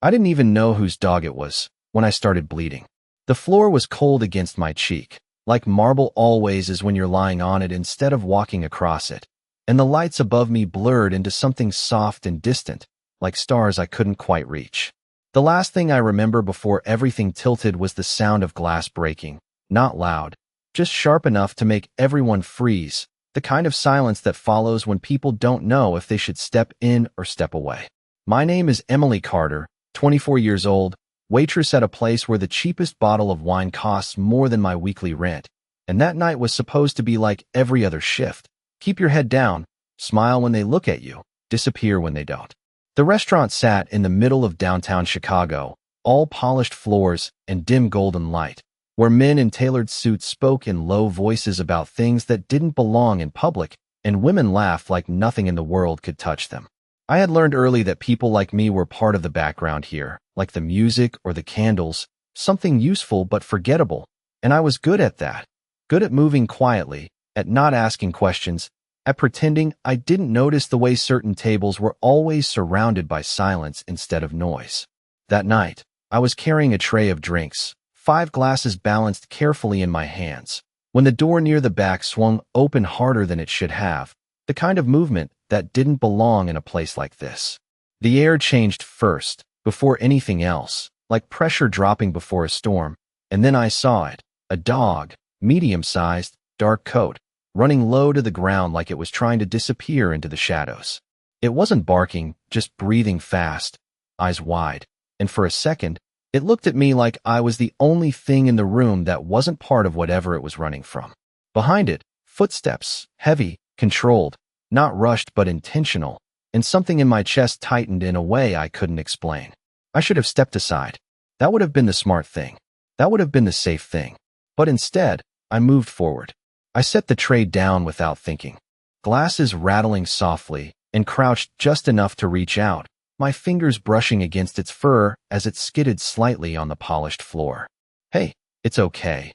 I didn't even know whose dog it was when I started bleeding. The floor was cold against my cheek, like marble always is when you're lying on it instead of walking across it, and the lights above me blurred into something soft and distant, like stars I couldn't quite reach. The last thing I remember before everything tilted was the sound of glass breaking, not loud, just sharp enough to make everyone freeze, the kind of silence that follows when people don't know if they should step in or step away. My name is Emily Carter, 24 years old, waitress at a place where the cheapest bottle of wine costs more than my weekly rent, and that night was supposed to be like every other shift. Keep your head down, smile when they look at you, disappear when they don't. The restaurant sat in the middle of downtown Chicago, all polished floors and dim golden light, where men in tailored suits spoke in low voices about things that didn't belong in public, and women laughed like nothing in the world could touch them. I had learned early that people like me were part of the background here, like the music or the candles, something useful but forgettable, and I was good at that. Good at moving quietly, at not asking questions, at pretending I didn't notice the way certain tables were always surrounded by silence instead of noise. That night, I was carrying a tray of drinks, 5 glasses balanced carefully in my hands, when the door near the back swung open harder than it should have, the kind of movement that didn't belong in a place like this. The air changed first, before anything else, like pressure dropping before a storm, and then I saw it, a dog, medium-sized, dark coat, running low to the ground like it was trying to disappear into the shadows. It wasn't barking, just breathing fast, eyes wide, and for a second, it looked at me like I was the only thing in the room that wasn't part of whatever it was running from. Behind it, footsteps, heavy, controlled, not rushed but intentional, and something in my chest tightened in a way I couldn't explain. I should have stepped aside. That would have been the smart thing. That would have been the safe thing. But instead, I moved forward. I set the tray down without thinking, glasses rattling softly, and crouched just enough to reach out, my fingers brushing against its fur as it skidded slightly on the polished floor. "Hey, it's okay,"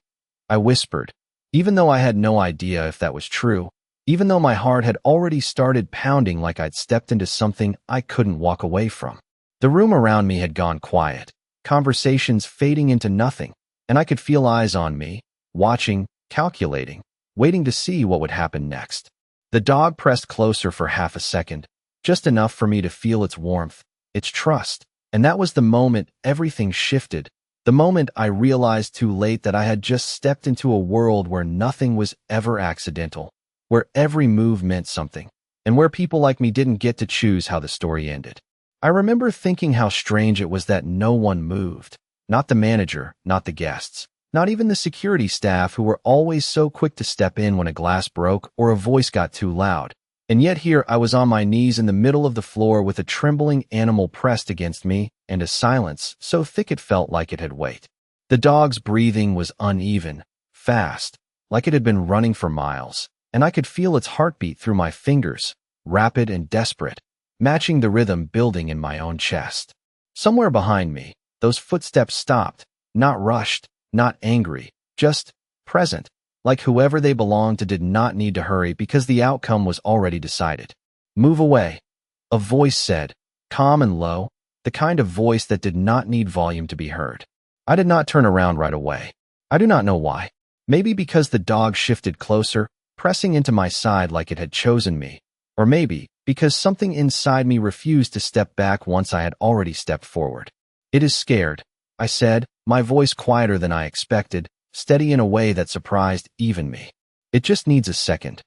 I whispered, even though I had no idea if that was true, even though my heart had already started pounding like I'd stepped into something I couldn't walk away from. The room around me had gone quiet, conversations fading into nothing, and I could feel eyes on me, watching, calculating, waiting to see what would happen next. The dog pressed closer for half a second, just enough for me to feel its warmth, its trust, and that was the moment everything shifted, the moment I realized too late that I had just stepped into a world where nothing was ever accidental, where every move meant something, and where people like me didn't get to choose how the story ended. I remember thinking how strange it was that no one moved, not the manager, not the guests, not even the security staff who were always so quick to step in when a glass broke or a voice got too loud. And yet here I was on my knees in the middle of the floor with a trembling animal pressed against me and a silence so thick it felt like it had weight. The dog's breathing was uneven, fast, like it had been running for miles, and I could feel its heartbeat through my fingers, rapid and desperate, matching the rhythm building in my own chest. Somewhere behind me, those footsteps stopped, not rushed, not angry, just present, like whoever they belonged to did not need to hurry because the outcome was already decided. "Move away," a voice said, calm and low, the kind of voice that did not need volume to be heard. I did not turn around right away. I do not know why. Maybe because the dog shifted closer, pressing into my side like it had chosen me, or maybe because something inside me refused to step back once I had already stepped forward. "It is scared," I said, my voice quieter than I expected, steady in a way that surprised even me. "It just needs a second."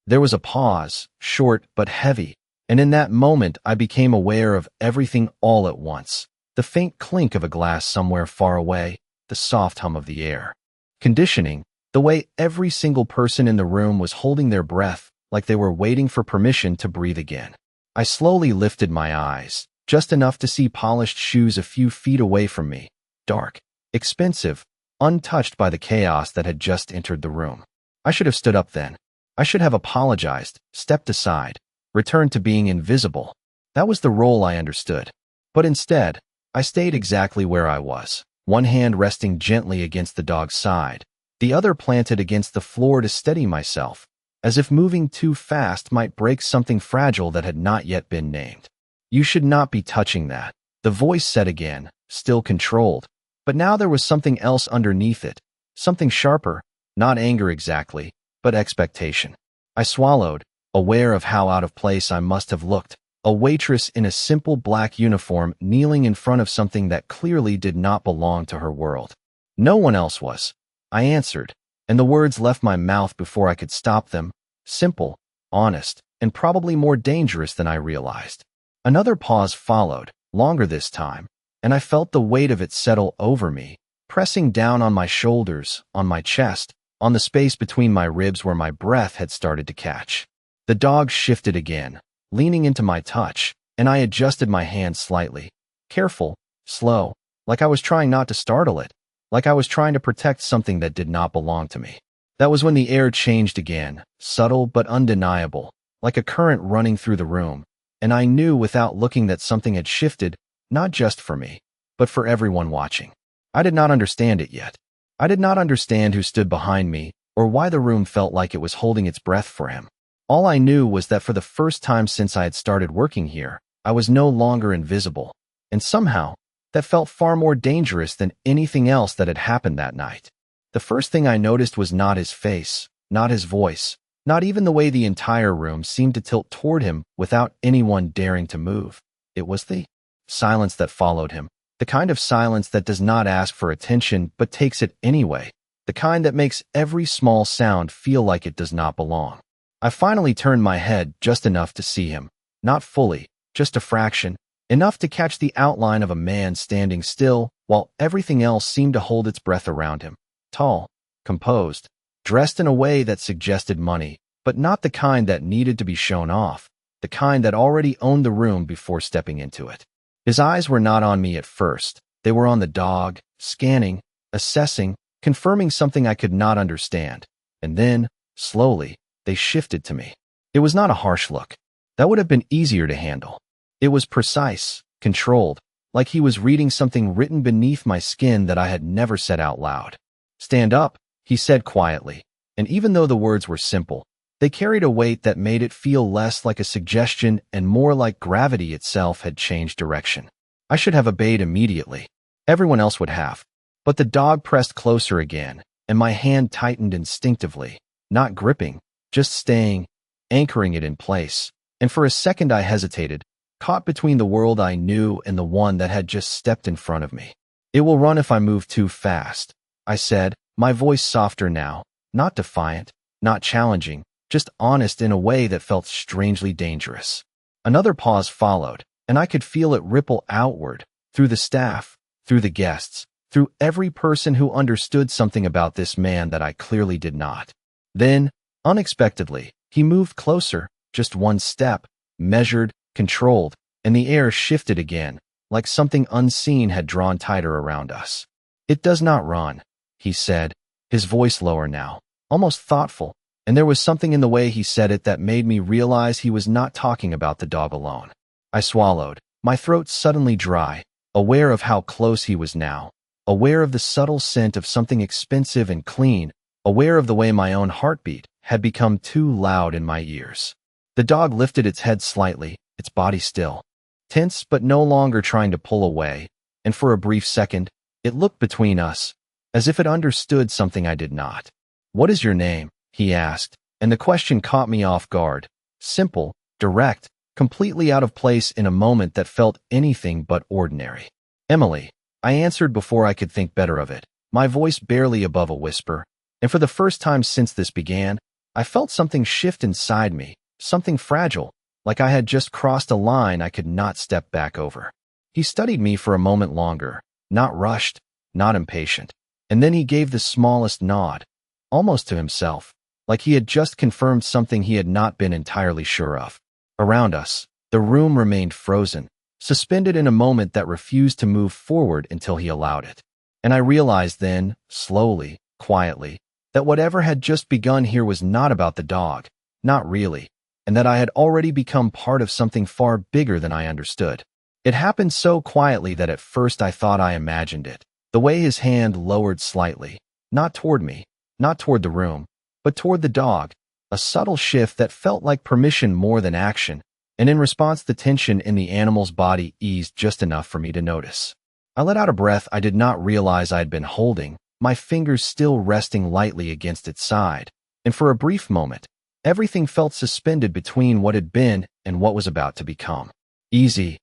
There was a pause, short but heavy, and in that moment I became aware of everything all at once. The faint clink of a glass somewhere far away, the soft hum of the air. Conditioning, the way every single person in the room was holding their breath, like they were waiting for permission to breathe again. I slowly lifted my eyes, just enough to see polished shoes a few feet away from me, dark, expensive, untouched by the chaos that had just entered the room. I should have stood up then. I should have apologized, stepped aside, returned to being invisible. That was the role I understood. But instead, I stayed exactly where I was, one hand resting gently against the dog's side, the other planted against the floor to steady myself, as if moving too fast might break something fragile that had not yet been named. "You should not be touching that," The voice said again, still controlled. But now there was something else underneath it, something sharper, not anger exactly, but expectation. I swallowed, aware of how out of place I must have looked, a waitress in a simple black uniform kneeling in front of something that clearly did not belong to her world. No one else was. I answered, and the words left my mouth before I could stop them, simple, honest, and probably more dangerous than I realized. Another pause followed, longer this time, and I felt the weight of it settle over me, pressing down on my shoulders, on my chest, on the space between my ribs where my breath had started to catch. The dog shifted again, leaning into my touch, and I adjusted my hand slightly, careful, slow, like I was trying not to startle it, like I was trying to protect something that did not belong to me. That was when the air changed again, subtle but undeniable, like a current running through the room, and I knew without looking that something had shifted, not just for me, but for everyone watching. I did not understand it yet. I did not understand who stood behind me, or why the room felt like it was holding its breath for him. All I knew was that for the first time since I had started working here, I was no longer invisible, and somehow, that felt far more dangerous than anything else that had happened that night. The first thing I noticed was not his face, not his voice, not even the way the entire room seemed to tilt toward him without anyone daring to move. It was the silence that followed him, the kind of silence that does not ask for attention but takes it anyway, the kind that makes every small sound feel like it does not belong. I finally turned my head just enough to see him, not fully, just a fraction, enough to catch the outline of a man standing still while everything else seemed to hold its breath around him. Tall, composed, dressed in a way that suggested money, but not the kind that needed to be shown off, the kind that already owned the room before stepping into it. His eyes were not on me at first. They were on the dog, scanning, assessing, confirming something I could not understand. And then, slowly, they shifted to me. It was not a harsh look. That would have been easier to handle. It was precise, controlled, like he was reading something written beneath my skin that I had never said out loud. "Stand up," he said quietly, and even though the words were simple, they carried a weight that made it feel less like a suggestion and more like gravity itself had changed direction. I should have obeyed immediately. Everyone else would have. But the dog pressed closer again, and my hand tightened instinctively, not gripping, just staying, anchoring it in place. And for a second I hesitated, caught between the world I knew and the one that had just stepped in front of me. "It will run if I move too fast," I said, my voice softer now, not defiant, not challenging, just honest in a way that felt strangely dangerous. Another pause followed, and I could feel it ripple outward, through the staff, through the guests, through every person who understood something about this man that I clearly did not. Then, unexpectedly, he moved closer, just one step, measured, controlled, and the air shifted again, like something unseen had drawn tighter around us. "It does not run," he said, his voice lower now, almost thoughtful, and there was something in the way he said it that made me realize he was not talking about the dog alone. I swallowed, my throat suddenly dry, aware of how close he was now, aware of the subtle scent of something expensive and clean, aware of the way my own heartbeat had become too loud in my ears. The dog lifted its head slightly, its body still, tense but no longer trying to pull away, and for a brief second, it looked between us, as if it understood something I did not. "What is your name?" he asked, and the question caught me off guard. Simple, direct, completely out of place in a moment that felt anything but ordinary. "Emily," I answered before I could think better of it, my voice barely above a whisper, and for the first time since this began, I felt something shift inside me, something fragile, like I had just crossed a line I could not step back over. He studied me for a moment longer, not rushed, not impatient, and then he gave the smallest nod, almost to himself, like he had just confirmed something he had not been entirely sure of. Around us, the room remained frozen, suspended in a moment that refused to move forward until he allowed it. And I realized then, slowly, quietly, that whatever had just begun here was not about the dog, not really, and that I had already become part of something far bigger than I understood. It happened so quietly that at first I thought I imagined it, the way his hand lowered slightly, not toward me, not toward the room, but toward the dog, a subtle shift that felt like permission more than action, and in response the tension in the animal's body eased just enough for me to notice. I let out a breath I did not realize I had been holding, my fingers still resting lightly against its side, and for a brief moment, everything felt suspended between what had been and what was about to become. "Easy,"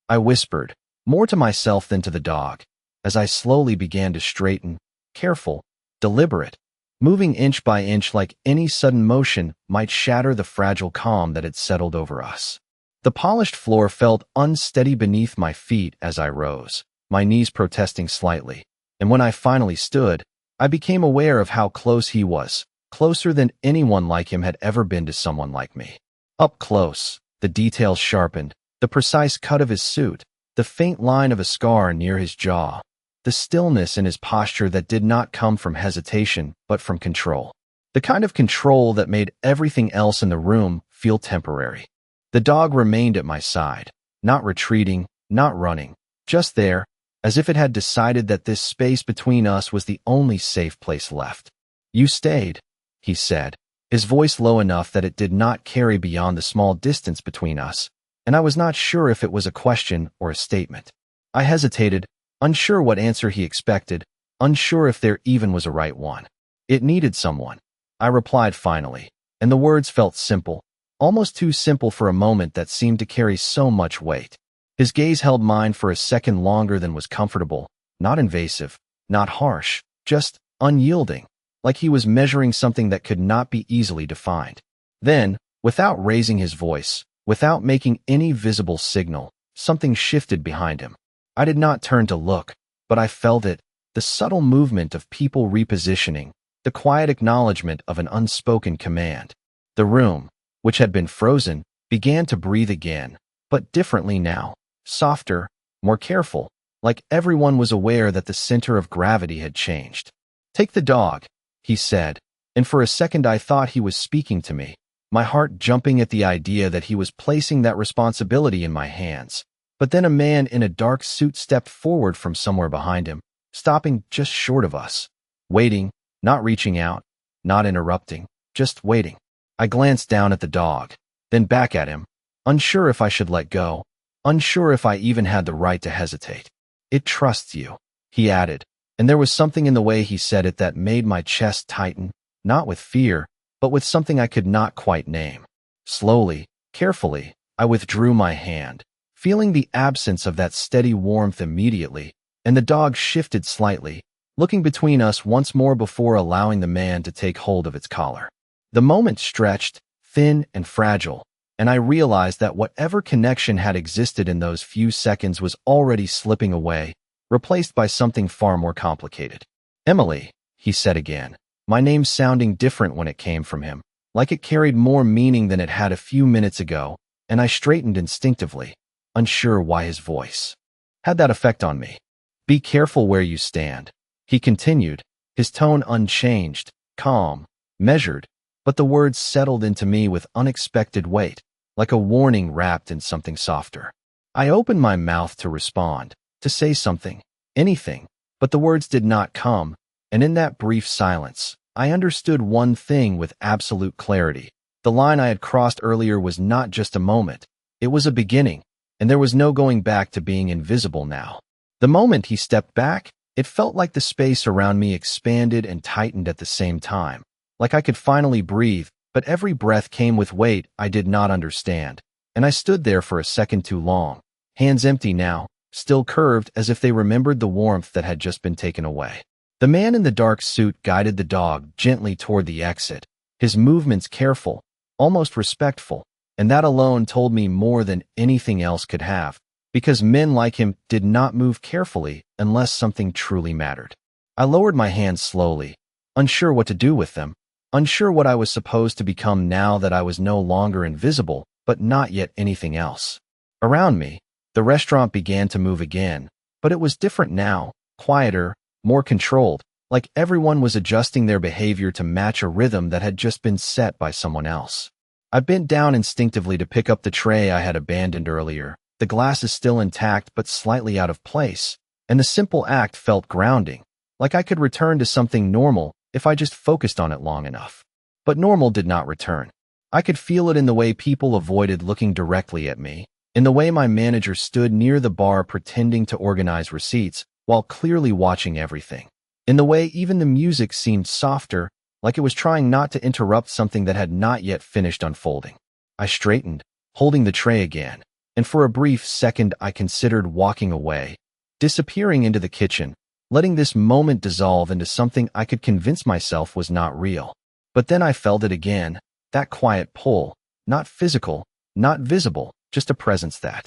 I whispered, more to myself than to the dog, as I slowly began to straighten, careful, deliberate, moving inch by inch like any sudden motion might shatter the fragile calm that had settled over us. The polished floor felt unsteady beneath my feet as I rose, my knees protesting slightly, and when I finally stood, I became aware of how close he was, closer than anyone like him had ever been to someone like me. Up close, the details sharpened, the precise cut of his suit, the faint line of a scar near his jaw, the stillness in his posture that did not come from hesitation but from control. The kind of control that made everything else in the room feel temporary. The dog remained at my side, not retreating, not running, just there, as if it had decided that this space between us was the only safe place left. "You stayed," he said, his voice low enough that it did not carry beyond the small distance between us, and I was not sure if it was a question or a statement. I hesitated, unsure what answer he expected, unsure if there even was a right one. "It needed someone," I replied finally, and the words felt simple, almost too simple for a moment that seemed to carry so much weight. His gaze held mine for a second longer than was comfortable, not invasive, not harsh, just unyielding, like he was measuring something that could not be easily defined. Then, without raising his voice, without making any visible signal, something shifted behind him. I did not turn to look, but I felt it, the subtle movement of people repositioning, the quiet acknowledgement of an unspoken command. The room, which had been frozen, began to breathe again, but differently now, softer, more careful, like everyone was aware that the center of gravity had changed. "Take the dog," he said, and for a second I thought he was speaking to me, my heart jumping at the idea that he was placing that responsibility in my hands. But then a man in a dark suit stepped forward from somewhere behind him, stopping just short of us. Waiting, not reaching out, not interrupting, just waiting. I glanced down at the dog, then back at him, unsure if I should let go, unsure if I even had the right to hesitate. "It trusts you," he added, and there was something in the way he said it that made my chest tighten, not with fear, but with something I could not quite name. Slowly, carefully, I withdrew my hand, feeling the absence of that steady warmth immediately, and the dog shifted slightly, looking between us once more before allowing the man to take hold of its collar. The moment stretched, thin and fragile, and I realized that whatever connection had existed in those few seconds was already slipping away, replaced by something far more complicated. "Emily," he said again, my name sounding different when it came from him, like it carried more meaning than it had a few minutes ago, and I straightened instinctively, unsure why his voice had that effect on me. "Be careful where you stand," he continued, his tone unchanged, calm, measured, but the words settled into me with unexpected weight, like a warning wrapped in something softer. I opened my mouth to respond, to say something, anything, but the words did not come, and in that brief silence, I understood one thing with absolute clarity. The line I had crossed earlier was not just a moment, it was a beginning, and there was no going back to being invisible now. The moment he stepped back, it felt like the space around me expanded and tightened at the same time, like I could finally breathe, but every breath came with weight I did not understand, and I stood there for a second too long, hands empty now, still curved as if they remembered the warmth that had just been taken away. The man in the dark suit guided the dog gently toward the exit, his movements careful, almost respectful, and that alone told me more than anything else could have, because men like him did not move carefully unless something truly mattered. I lowered my hands slowly, unsure what to do with them, unsure what I was supposed to become now that I was no longer invisible, but not yet anything else. Around me, the restaurant began to move again, but it was different now, quieter, more controlled, like everyone was adjusting their behavior to match a rhythm that had just been set by someone else. I bent down instinctively to pick up the tray I had abandoned earlier, the glasses still intact but slightly out of place, and the simple act felt grounding, like I could return to something normal if I just focused on it long enough. But normal did not return. I could feel it in the way people avoided looking directly at me, in the way my manager stood near the bar pretending to organize receipts while clearly watching everything, in the way even the music seemed softer, like it was trying not to interrupt something that had not yet finished unfolding. I straightened, holding the tray again, and for a brief second I considered walking away, disappearing into the kitchen, letting this moment dissolve into something I could convince myself was not real. But then I felt it again, that quiet pull, not physical, not visible, just a presence that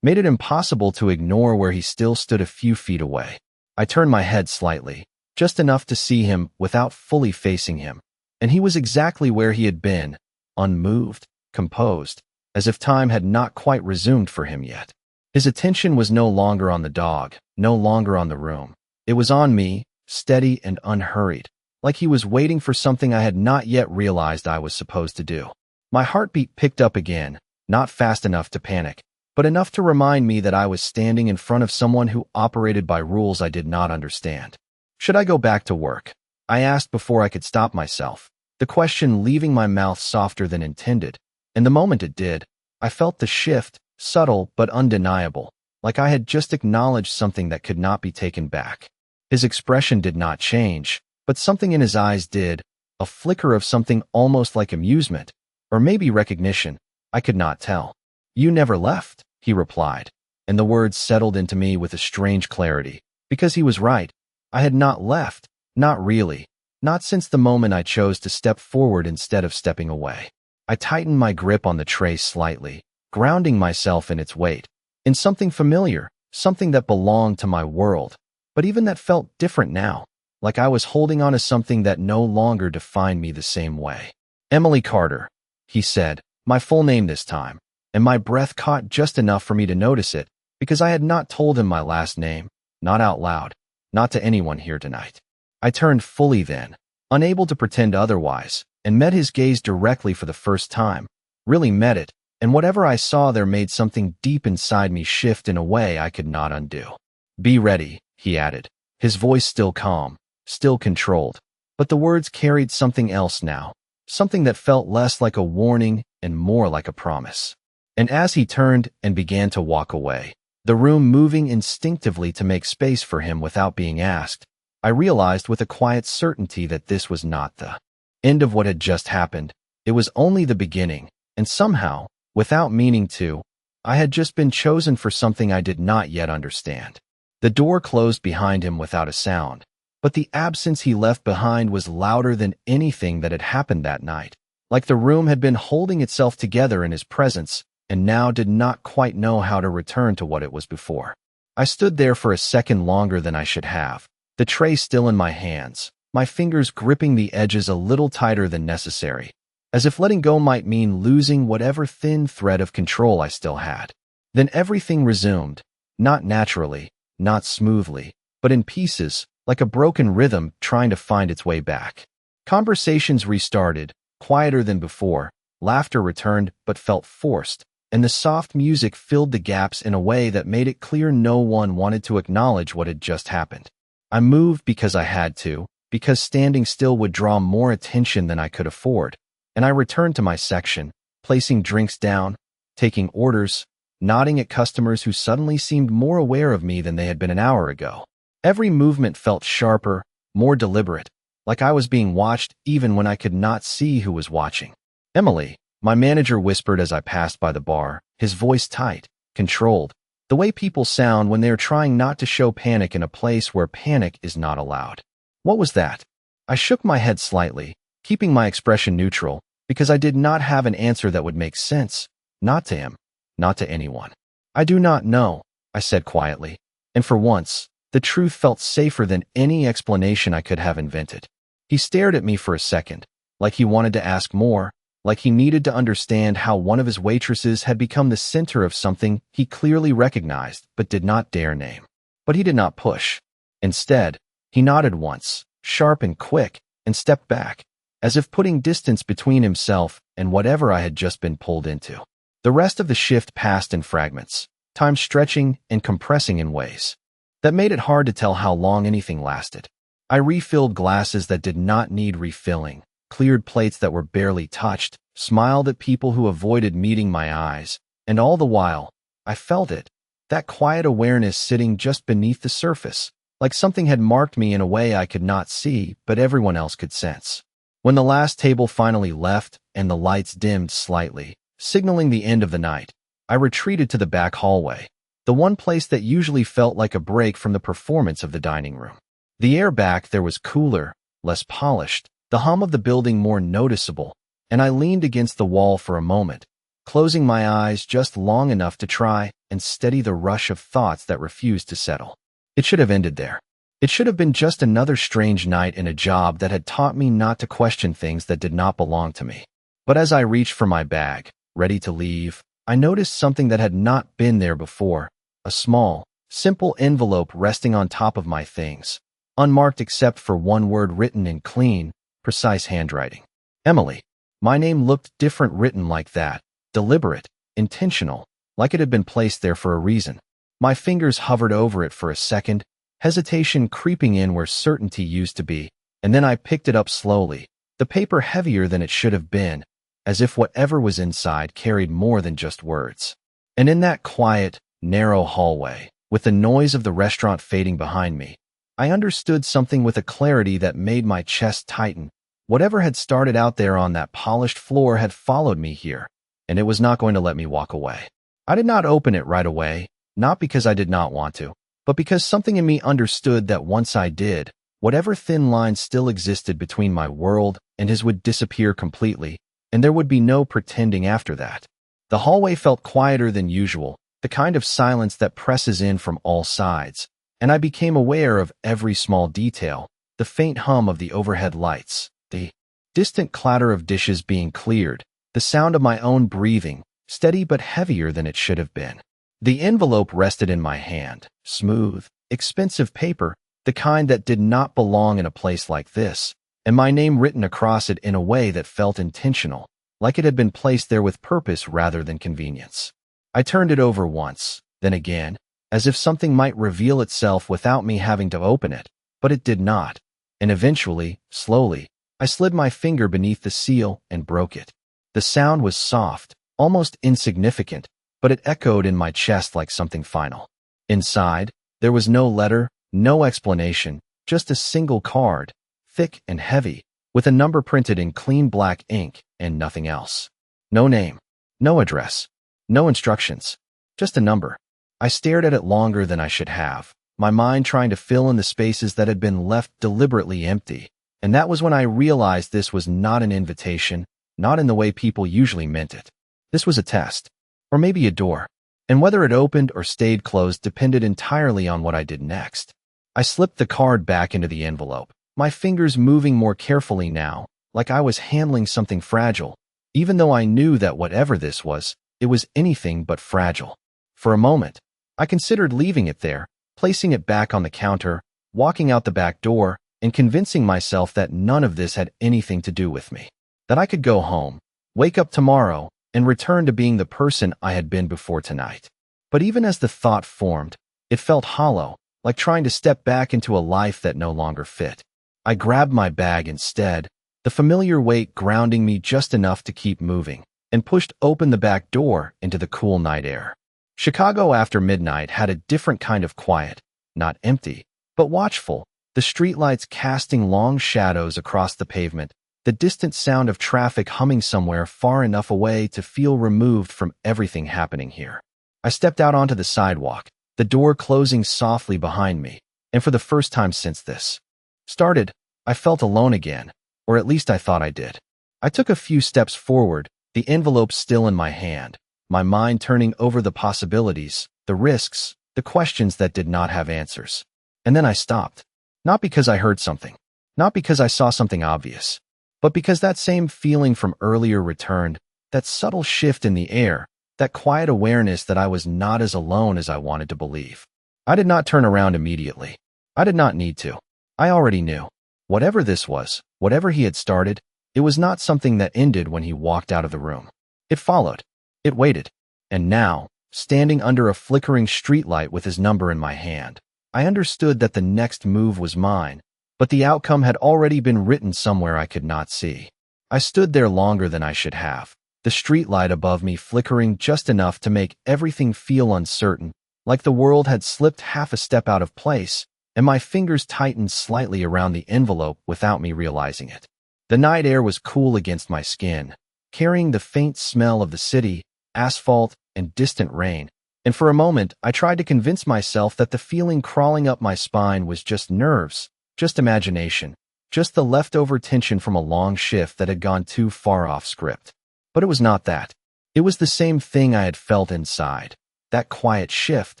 made it impossible to ignore where he still stood a few feet away. I turned my head slightly, just enough to see him without fully facing him, and he was exactly where he had been, unmoved, composed, as if time had not quite resumed for him yet. His attention was no longer on the dog, no longer on the room. It was on me, steady and unhurried, like he was waiting for something I had not yet realized I was supposed to do. My heartbeat picked up again, not fast enough to panic, but enough to remind me that I was standing in front of someone who operated by rules I did not understand. Should I go back to work? I asked before I could stop myself, the question leaving my mouth softer than intended, and the moment it did, I felt the shift, subtle but undeniable, like I had just acknowledged something that could not be taken back. His expression did not change, but something in his eyes did, a flicker of something almost like amusement, or maybe recognition, I could not tell. "You never left," he replied, and the words settled into me with a strange clarity, because he was right. I had not left, not really, not since the moment I chose to step forward instead of stepping away. I tightened my grip on the tray slightly, grounding myself in its weight, in something familiar, something that belonged to my world, but even that felt different now, like I was holding on to something that no longer defined me the same way. "Emily Carter," he said, my full name this time, and my breath caught just enough for me to notice it, because I had not told him my last name, not out loud, not to anyone here tonight. I turned fully then, unable to pretend otherwise, and met his gaze directly for the first time, really met it, and whatever I saw there made something deep inside me shift in a way I could not undo. "Be ready," he added, his voice still calm, still controlled, but the words carried something else now, something that felt less like a warning and more like a promise. And as he turned and began to walk away, the room moving instinctively to make space for him without being asked, I realized with a quiet certainty that this was not the end of what had just happened. It was only the beginning, and somehow, without meaning to, I had just been chosen for something I did not yet understand. The door closed behind him without a sound, but the absence he left behind was louder than anything that had happened that night, like the room had been holding itself together in his presence, and now did not quite know how to return to what it was before. I stood there for a second longer than I should have, the tray still in my hands, my fingers gripping the edges a little tighter than necessary, as if letting go might mean losing whatever thin thread of control I still had. Then everything resumed, not naturally, not smoothly, but in pieces, like a broken rhythm trying to find its way back. Conversations restarted, quieter than before, laughter returned but felt forced, and the soft music filled the gaps in a way that made it clear no one wanted to acknowledge what had just happened. I moved because I had to, because standing still would draw more attention than I could afford, and I returned to my section, placing drinks down, taking orders, nodding at customers who suddenly seemed more aware of me than they had been an hour ago. Every movement felt sharper, more deliberate, like I was being watched even when I could not see who was watching. "Emily," my manager whispered as I passed by the bar, his voice tight, controlled, the way people sound when they are trying not to show panic in a place where panic is not allowed. "What was that?" I shook my head slightly, keeping my expression neutral, because I did not have an answer that would make sense, not to him, not to anyone. "I do not know," I said quietly, and for once, the truth felt safer than any explanation I could have invented. He stared at me for a second, like he wanted to ask more, like he needed to understand how one of his waitresses had become the center of something he clearly recognized but did not dare name. But he did not push. Instead, he nodded once, sharp and quick, and stepped back, as if putting distance between himself and whatever I had just been pulled into. The rest of the shift passed in fragments, time stretching and compressing in ways that made it hard to tell how long anything lasted. I refilled glasses that did not need refilling, cleared plates that were barely touched, smiled at people who avoided meeting my eyes, and all the while, I felt it, that quiet awareness sitting just beneath the surface, like something had marked me in a way I could not see, but everyone else could sense. When the last table finally left and the lights dimmed slightly, signaling the end of the night, I retreated to the back hallway, the one place that usually felt like a break from the performance of the dining room. The air back there was cooler, less polished, the hum of the building more noticeable, and I leaned against the wall for a moment, closing my eyes just long enough to try and steady the rush of thoughts that refused to settle. It should have ended there. It should have been just another strange night in a job that had taught me not to question things that did not belong to me. But as I reached for my bag, ready to leave, I noticed something that had not been there before, a small, simple envelope resting on top of my things, unmarked except for one word written in clean, precise handwriting. Emily. My name looked different written like that, deliberate, intentional, like it had been placed there for a reason. My fingers hovered over it for a second, hesitation creeping in where certainty used to be, and then I picked it up slowly, the paper heavier than it should have been, as if whatever was inside carried more than just words. And in that quiet, narrow hallway, with the noise of the restaurant fading behind me, I understood something with a clarity that made my chest tighten. Whatever had started out there on that polished floor had followed me here, and it was not going to let me walk away. I did not open it right away, not because I did not want to, but because something in me understood that once I did, whatever thin line still existed between my world and his would disappear completely, and there would be no pretending after that. The hallway felt quieter than usual, the kind of silence that presses in from all sides, and I became aware of every small detail, the faint hum of the overhead lights, the distant clatter of dishes being cleared, the sound of my own breathing, steady but heavier than it should have been. The envelope rested in my hand, smooth, expensive paper, the kind that did not belong in a place like this, and my name written across it in a way that felt intentional, like it had been placed there with purpose rather than convenience. I turned it over once, then again, as if something might reveal itself without me having to open it, but it did not, and eventually, slowly, I slid my finger beneath the seal and broke it. The sound was soft, almost insignificant, but it echoed in my chest like something final. Inside, there was no letter, no explanation, just a single card, thick and heavy, with a number printed in clean black ink and nothing else. No name, no address, no instructions, just a number. I stared at it longer than I should have, my mind trying to fill in the spaces that had been left deliberately empty, and that was when I realized this was not an invitation, not in the way people usually meant it. This was a test. Or maybe a door, and whether it opened or stayed closed depended entirely on what I did next. I slipped the card back into the envelope, my fingers moving more carefully now, like I was handling something fragile, even though I knew that whatever this was, it was anything but fragile. For a moment, I considered leaving it there, placing it back on the counter, walking out the back door, and convincing myself that none of this had anything to do with me, that I could go home, wake up tomorrow, and return to being the person I had been before tonight. But even as the thought formed, it felt hollow, like trying to step back into a life that no longer fit. I grabbed my bag instead, the familiar weight grounding me just enough to keep moving, and pushed open the back door into the cool night air. Chicago after midnight had a different kind of quiet, not empty, but watchful, the streetlights casting long shadows across the pavement, the distant sound of traffic humming somewhere far enough away to feel removed from everything happening here. I stepped out onto the sidewalk, the door closing softly behind me, and for the first time since this started, I felt alone again, or at least I thought I did. I took a few steps forward, the envelope still in my hand, my mind turning over the possibilities, the risks, the questions that did not have answers. And then I stopped. Not because I heard something, not because I saw something obvious, but because that same feeling from earlier returned, that subtle shift in the air, that quiet awareness that I was not as alone as I wanted to believe. I did not turn around immediately. I did not need to. I already knew. Whatever this was, whatever he had started, it was not something that ended when he walked out of the room. It followed. It waited. And now, standing under a flickering streetlight with his number in my hand, I understood that the next move was mine, but the outcome had already been written somewhere I could not see. I stood there longer than I should have, the streetlight above me flickering just enough to make everything feel uncertain, like the world had slipped half a step out of place, and my fingers tightened slightly around the envelope without me realizing it. The night air was cool against my skin, carrying the faint smell of the city, asphalt, and distant rain, and for a moment I tried to convince myself that the feeling crawling up my spine was just nerves, just imagination, just the leftover tension from a long shift that had gone too far off script. But it was not that. It was the same thing I had felt inside, that quiet shift,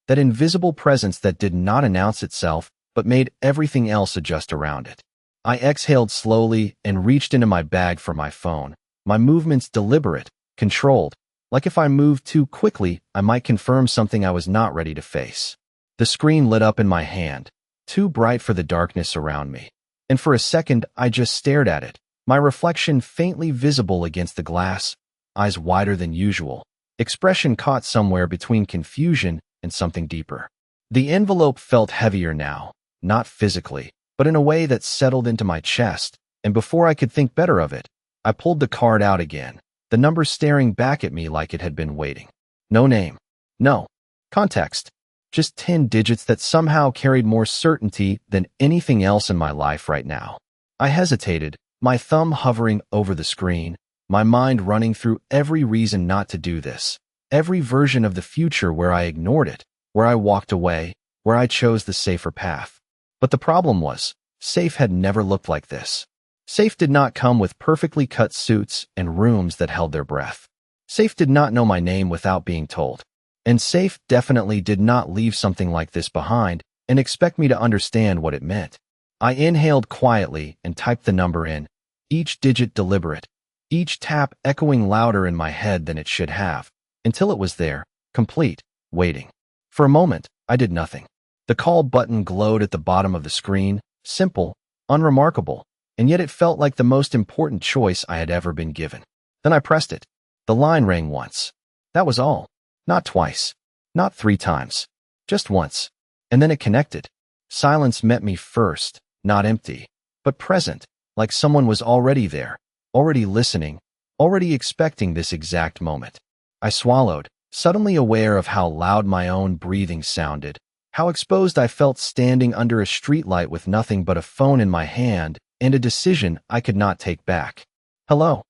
that invisible presence that did not announce itself but made everything else adjust around it. I exhaled slowly and reached into my bag for my phone, my movements deliberate, controlled, like if I moved too quickly, I might confirm something I was not ready to face. The screen lit up in my hand, too bright for the darkness around me, and for a second I just stared at it, my reflection faintly visible against the glass, eyes wider than usual, expression caught somewhere between confusion and something deeper. The envelope felt heavier now, not physically, but in a way that settled into my chest, and before I could think better of it, I pulled the card out again, the number staring back at me like it had been waiting. No name. No context. Just 10 digits that somehow carried more certainty than anything else in my life right now. I hesitated, my thumb hovering over the screen, my mind running through every reason not to do this, every version of the future where I ignored it, where I walked away, where I chose the safer path. But the problem was, safe had never looked like this. Safe did not come with perfectly cut suits and rooms that held their breath. Safe did not know my name without being told. And safe definitely did not leave something like this behind and expect me to understand what it meant. I inhaled quietly and typed the number in, each digit deliberate, each tap echoing louder in my head than it should have, until it was there, complete, waiting. For a moment, I did nothing. The call button glowed at the bottom of the screen, simple, unremarkable, and yet it felt like the most important choice I had ever been given. Then I pressed it. The line rang once. That was all. Not twice. Not 3 times. Just once. And then it connected. Silence met me first, not empty, but present, like someone was already there, already listening, already expecting this exact moment. I swallowed, suddenly aware of how loud my own breathing sounded, how exposed I felt standing under a streetlight with nothing but a phone in my hand and a decision I could not take back. "Hello,"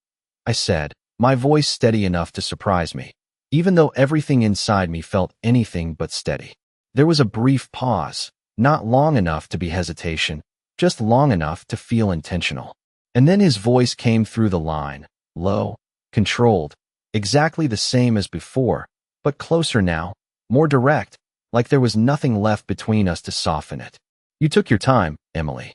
I said, my voice steady enough to surprise me, even though everything inside me felt anything but steady. There was a brief pause, not long enough to be hesitation, just long enough to feel intentional. And then his voice came through the line, low, controlled, exactly the same as before, but closer now, more direct, like there was nothing left between us to soften it. "You took your time, Emily."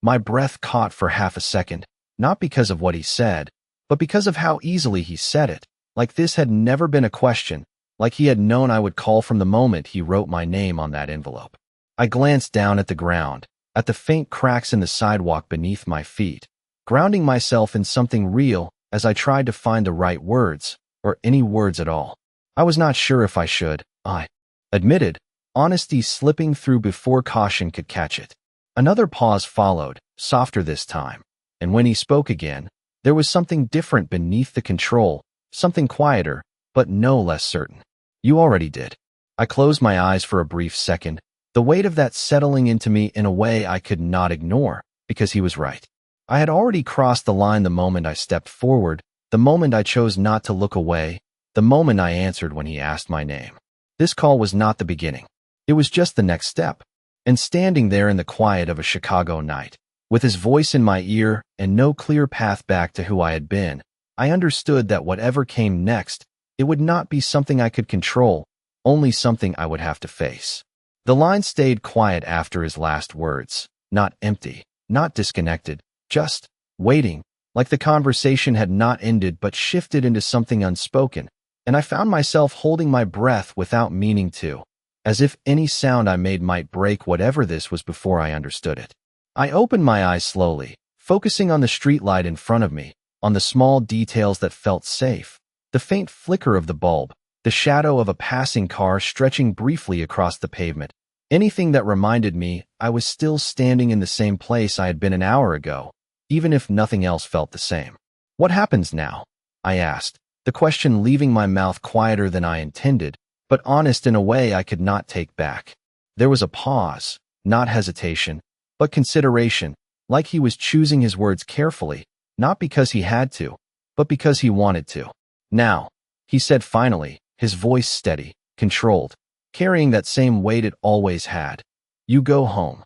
My breath caught for half a second, not because of what he said, but because of how easily he said it, like this had never been a question, like he had known I would call from the moment he wrote my name on that envelope. I glanced down at the ground, at the faint cracks in the sidewalk beneath my feet, grounding myself in something real as I tried to find the right words, or any words at all. I was not sure if I should, I admitted, honesty slipping through before caution could catch it. Another pause followed, softer this time, and when he spoke again, there was something different beneath the control, something quieter, but no less certain. "You already did." I closed my eyes for a brief second, the weight of that settling into me in a way I could not ignore, because he was right. I had already crossed the line the moment I stepped forward, the moment I chose not to look away, the moment I answered when he asked my name. This call was not the beginning. It was just the next step. And standing there in the quiet of a Chicago night, with his voice in my ear and no clear path back to who I had been, I understood that whatever came next, it would not be something I could control, only something I would have to face. The line stayed quiet after his last words, not empty, not disconnected, just waiting, like the conversation had not ended but shifted into something unspoken, and I found myself holding my breath without meaning to, as if any sound I made might break whatever this was before I understood it. I opened my eyes slowly, focusing on the streetlight in front of me, on the small details that felt safe, the faint flicker of the bulb, the shadow of a passing car stretching briefly across the pavement, Anything that reminded me I was still standing in the same place I had been an hour ago, even if nothing else felt the same. What happens now? I asked, the question leaving my mouth quieter than I intended, but honest in a way I could not take back. There was a pause, not hesitation, but consideration, like he was choosing his words carefully, not because he had to, but because he wanted to. Now, he said finally, his voice steady, controlled, carrying that same weight it always had. You go home.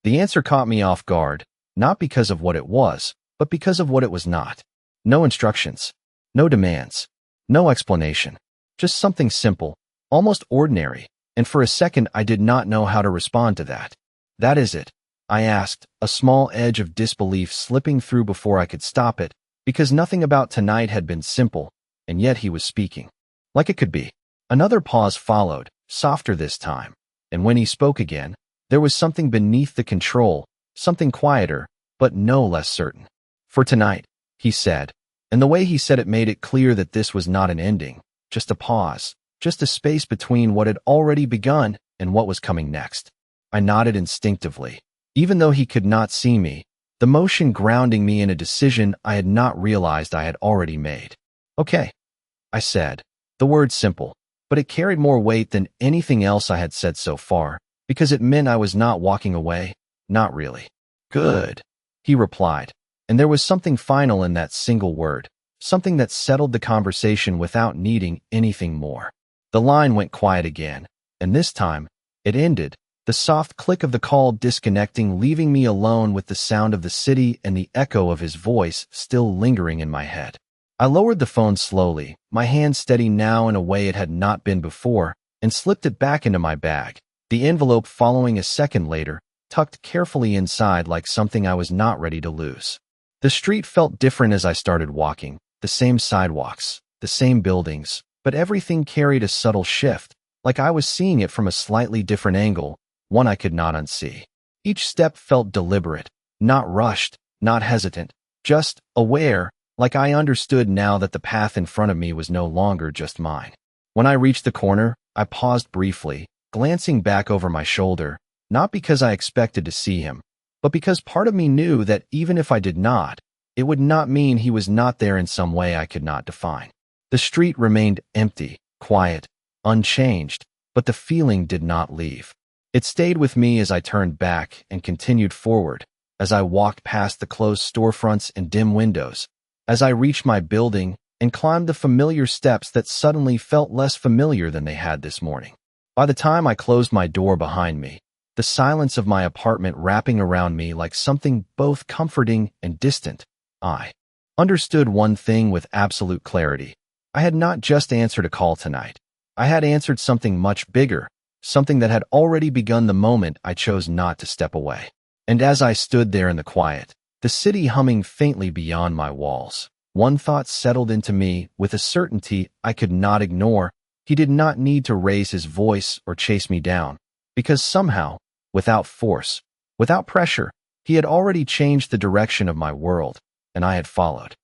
The answer caught me off guard, not because of what it was, but because of what it was not. No instructions, no demands, no explanation, just something simple, almost ordinary, and for a second I did not know how to respond to that. That is it? I asked, a small edge of disbelief slipping through before I could stop it, because nothing about tonight had been simple, and yet he was speaking. Like it could be. Another pause followed, softer this time, and when he spoke again, there was something beneath the control, something quieter, but no less certain. For tonight, he said, and the way he said it made it clear that this was not an ending, just a pause, just a space between what had already begun and what was coming next. I nodded instinctively. Even though he could not see me, the motion grounding me in a decision I had not realized I had already made. Okay, I said. The word simple, but it carried more weight than anything else I had said so far, because it meant I was not walking away, not really. Good, he replied, and there was something final in that single word, something that settled the conversation without needing anything more. The line went quiet again, and this time, it ended, the soft click of the call disconnecting, leaving me alone with the sound of the city and the echo of his voice still lingering in my head. I lowered the phone slowly, my hand steady now in a way it had not been before, and slipped it back into my bag, the envelope following a second later, tucked carefully inside like something I was not ready to lose. The street felt different as I started walking, the same sidewalks, the same buildings, but everything carried a subtle shift, like I was seeing it from a slightly different angle, one I could not unsee. Each step felt deliberate, not rushed, not hesitant, just aware, like I understood now that the path in front of me was no longer just mine. When I reached the corner, I paused briefly, glancing back over my shoulder, not because I expected to see him, but because part of me knew that even if I did not, it would not mean he was not there in some way I could not define. The street remained empty, quiet, unchanged, but the feeling did not leave. It stayed with me as I turned back and continued forward, as I walked past the closed storefronts and dim windows, as I reached my building and climbed the familiar steps that suddenly felt less familiar than they had this morning. By the time I closed my door behind me, the silence of my apartment wrapping around me like something both comforting and distant, I understood one thing with absolute clarity. I had not just answered a call tonight. I had answered something much bigger, something that had already begun the moment I chose not to step away. And as I stood there in the quiet, the city humming faintly beyond my walls, one thought settled into me with a certainty I could not ignore. He did not need to raise his voice or chase me down, because somehow, without force, without pressure, he had already changed the direction of my world, and I had followed.